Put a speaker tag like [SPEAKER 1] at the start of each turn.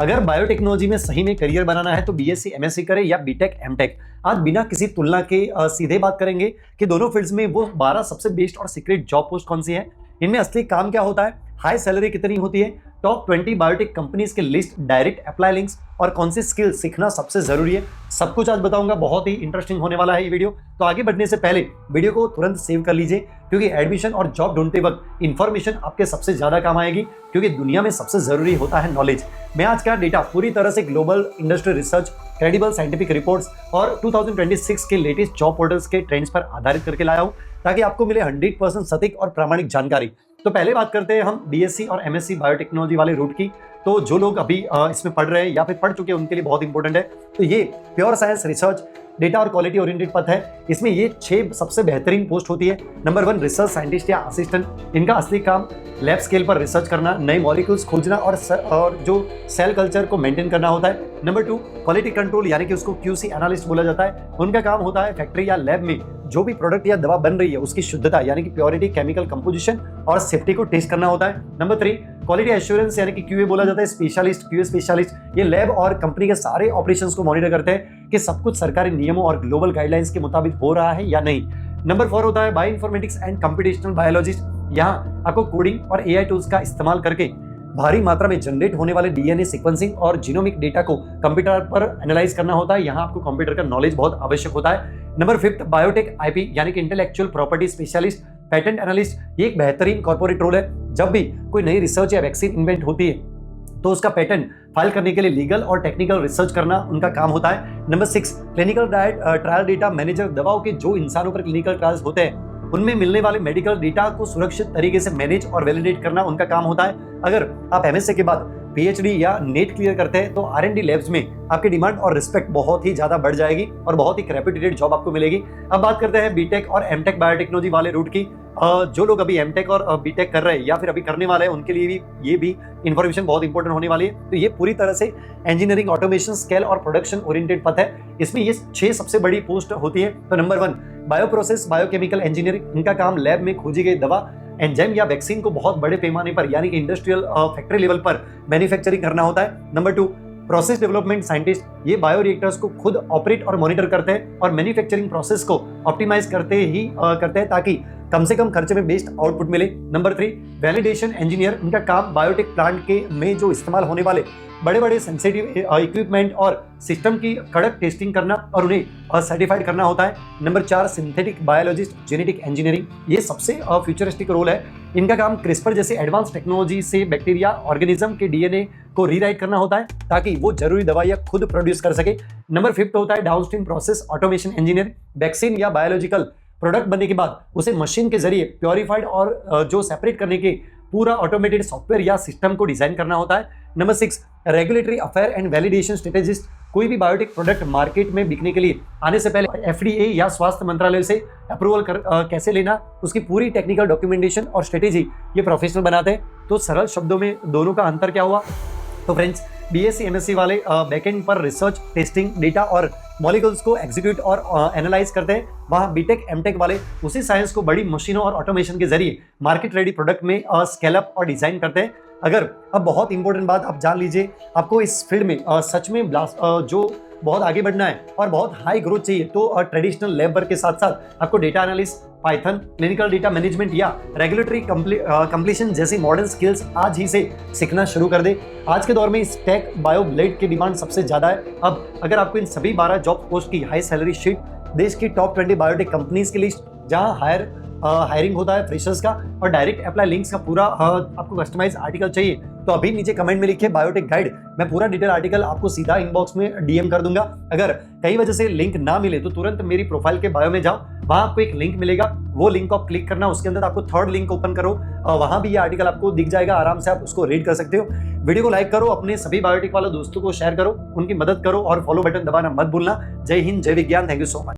[SPEAKER 1] अगर बायोटेक्नोलॉजी में सही में करियर बनाना है तो बीएससी एमएससी करें या बीटेक एमटेक। आज बिना किसी तुलना के सीधे बात करेंगे कि दोनों फील्ड्स में वो 12 सबसे बेस्ट और सीक्रेट जॉब पोस्ट कौन सी है, इनमें असली काम क्या होता है, हाई सैलरी कितनी होती है, टॉप 20 बायोटेक कंपनीज के लिस्ट, डायरेक्ट अप्लाई लिंक्स और कौन सी स्किल सीखना सबसे जरूरी है, सब कुछ आज बताऊंगा। बहुत ही इंटरेस्टिंग होने वाला है ये वीडियो। तो आगे बढ़ने से पहले वीडियो को तुरंत सेव कर लीजिए, क्योंकि एडमिशन और जॉब ढूंढते वक्त इंफॉर्मेशन आपके सबसे ज्यादा काम आएगी, क्योंकि दुनिया में सबसे जरूरी होता है नॉलेज। मैं आज का डेटा पूरी तरह से global industry research, credible scientific reports और 2026 के लेटेस्ट जॉब पोर्टल्स के ट्रेंड्स पर आधारित करके लाया हूं, ताकि आपको मिले 100% सटीक और प्रामाणिक जानकारी। तो पहले बात करते हैं हम बीएससी और एमएससी बायोटेक्नोलॉजी वाले रूट की। तो जो लोग अभी इसमें पढ़ रहे हैं या फिर पढ़ चुके हैं उनके लिए बहुत इंपॉर्टेंट है। तो ये प्योर साइंस, रिसर्च, डेटा और क्वालिटी ओरिएंटेड पद है। इसमें ये 6 सबसे बेहतरीन पोस्ट होती है। नंबर 1 रिसर्च साइंटिस्ट या असिस्टेंट। इनका असली काम लैब स्केल पर रिसर्च करना, नए मॉलिक्यूल्स खोजना और जो सेल कल्चर को मेंटेन करना होता है। नंबर 2 क्वालिटी कंट्रोल, यानी कि उसको क्यूसी एनालिस्ट बोला जाता है। उनका काम होता है फैक्ट्री या लैब में जो भी प्रोडक्ट या दवा बन रही है उसकी शुद्धता, यानी कि प्योरिटी, केमिकल कंपोजिशन और सेफ्टी को टेस्ट करना होता है। नंबर 3 क्वालिटी एश्योरेंस, यानी कि क्यूए बोला जाता है, स्पेशलिस्ट, क्यूए स्पेशलिस्ट। ये लैब और कंपनी के सारे ऑपरेशंस को मॉनिटर करते हैं कि सब कुछ सरकारी नियमों और ग्लोबल गाइडलाइंस के मुताबिक हो रहा है या नहीं। नंबर 4 होता है bio informatics and computational biologist. यहाँ आपको कोडिंग और एआई टूल्स का इस्तेमाल करके भारी मात्रा में जनरेट होने वाले डीएनए सीक्वेंसिंग और जीनोमिक डेटा को कंप्यूटर पर एनालाइज करना होता है। यहाँ आपको कंप्यूटर का नॉलेज बहुत आवश्यक होता है। नंबर 5 बायोटेक आईपी, यानी कि intellectual property specialist, patent analyst. ये एक बेहतरीन कॉर्पोरेट रोल है। जब भी कोई नई रिसर्च या वैक्सीन इन्वेंट होती है तो उसका पेटेंट फाइल करने के लिए लीगल और टेक्निकल रिसर्च करना उनका काम होता है। Number 6 clinical trial data manager. दवाओं के जो इंसानों पर क्लिनिकल ट्रायल्स होते हैं उनमें मिलने वाले मेडिकल डेटा को सुरक्षित तरीके से मैनेज और वैलिडेट करना उनका काम होता है। अगर आप एमएससी के बाद पीएचडी या नेट क्लियर करते हैं तो आरएनडी लैब्स में आपकी डिमांड और रिस्पेक्ट बहुत ही ज्यादा बढ़ जाएगी और बहुत ही रेप्यूटेड जॉब आपको मिलेगी। अब बात करते हैं बीटेक और एमटेक बायोटेक्नोलॉजी वाले रूट की। जो लोग अभी एमटेक और बीटेक कर रहे हैं या फिर अभी करने वाले हैं उनके लिए भी ये भी इन्फॉर्मेशन बहुत इंपॉर्टेंट होने वाली है। तो ये पूरी तरह से इंजीनियरिंग, ऑटोमेशन, स्केल और प्रोडक्शन ओरिएंटेड पद है। इसमें ये 6 सबसे बड़ी पोस्ट होती है। तो number 1 bio process biochemical engineering. इनका काम लैब में खोजी गई दवा, एंजाइम या वैक्सीन को बहुत बड़े पैमाने पर, यानी कि इंडस्ट्रियल फैक्ट्री लेवल पर मैन्युफैक्चरिंग करना होता है। Number 2 process development scientist. ये बायो रिएक्टर्स को खुद ऑपरेट और मॉनिटर करते हैं और मैन्युफैक्चरिंग प्रोसेस को ऑप्टिमाइज करते हैं ताकि कम से कम खर्चे में बेस्ट आउटपुट मिले। Number 3 validation engineer. इनका काम बायोटेक प्लांट के में जो इस्तेमाल होने वाले बड़े बड़े सेंसिटिव इक्विपमेंट और सिस्टम की कड़क टेस्टिंग करना और उन्हें सर्टिफाइड करना होता है। Number 4 synthetic biologist, genetic engineering. ये सबसे फ्यूचरिस्टिक रोल है। इनका काम क्रिस्पर जैसे एडवांस टेक्नोलॉजी से बैक्टीरिया, ऑर्गेनिज्म के डीएनए को रीराइट करना होता है ताकि वो जरूरी दवाइयां खुद प्रोड्यूस कर सके। नंबर 5 होता है downstream process automation engineer. Vaccine या बायोलॉजिकल प्रोडक्ट बनने के बाद उसे मशीन के जरिए प्योरीफाइड और जो सेपरेट करने के पूरा ऑटोमेटेड सॉफ्टवेयर या सिस्टम को डिजाइन करना होता है। Number 6 regulatory affair and validation strategist. कोई भी बायोटेक प्रोडक्ट मार्केट में बिकने के लिए आने से पहले एफडीए या स्वास्थ्य मंत्रालय से अप्रूवल कैसे लेना, उसकी पूरी टेक्निकल डॉक्यूमेंटेशन और स्ट्रेटेजी ये प्रोफेशनल बनाते हैं। तो सरल शब्दों में दोनों का अंतर क्या हुआ? तो फ्रेंड्स, बीएससी एमएससी वाले बैकएंड पर रिसर्च, टेस्टिंग, डेटा और मॉलिक्यूल्स को एग्जीक्यूट और एनालाइज करते हैं। वहाँ बीटेक एमटेक वाले उसी साइंस को बड़ी मशीनों और ऑटोमेशन के जरिए मार्केट रेडी प्रोडक्ट में स्केल अप और डिजाइन करते हैं। अगर अब बहुत इंपॉर्टेंट बात आप जान लीजिए, आपको इस फील्ड में सच में जो बहुत आगे बढ़ना है और बहुत हाई ग्रोथ चाहिए तो ट्रेडिशनल लैब वर्क के साथ साथ आपको data analyst, Python, clinical data management या रेगुलेटरी कंप्लीशन जैसी मॉडर्न स्किल्स आज ही से सीखना शुरू कर दे। आज के दौर में इस टेक बायो ब्लेड की डिमांड सबसे ज्यादा है। अब अगर आपको इन सभी 12 जॉब पोस्ट की हाई सैलरी शीट, देश की टॉप 20 बायोटेक कंपनीज की लिस्ट जहां हायरिंग होता है फ्रेशर्स का और डायरेक्ट अप्लाई लिंक्स का पूरा आपको कस्टमाइज आर्टिकल चाहिए तो अभी नीचे कमेंट में लिखिए बायोटेक गाइड। मैं पूरा डिटेल आर्टिकल आपको सीधा इनबॉक्स में डीएम कर दूंगा। अगर कई वजह से लिंक ना मिले तो तुरंत मेरी प्रोफाइल के बायो में जाओ, वहां आपको एक लिंक मिलेगा, वो लिंक को आप क्लिक करना, उसके अंदर आपको 3rd लिंक ओपन करो, वहां भी ये आर्टिकल आपको दिख जाएगा, आराम से आप उसको रीड कर सकते हो। वीडियो को लाइक करो, अपने सभी बायोटेक वाले दोस्तों को शेयर करो, उनकी मदद करो और फॉलो बटन दबाना मत भूलना। जय हिंद, जय विज्ञान। Thank you so much.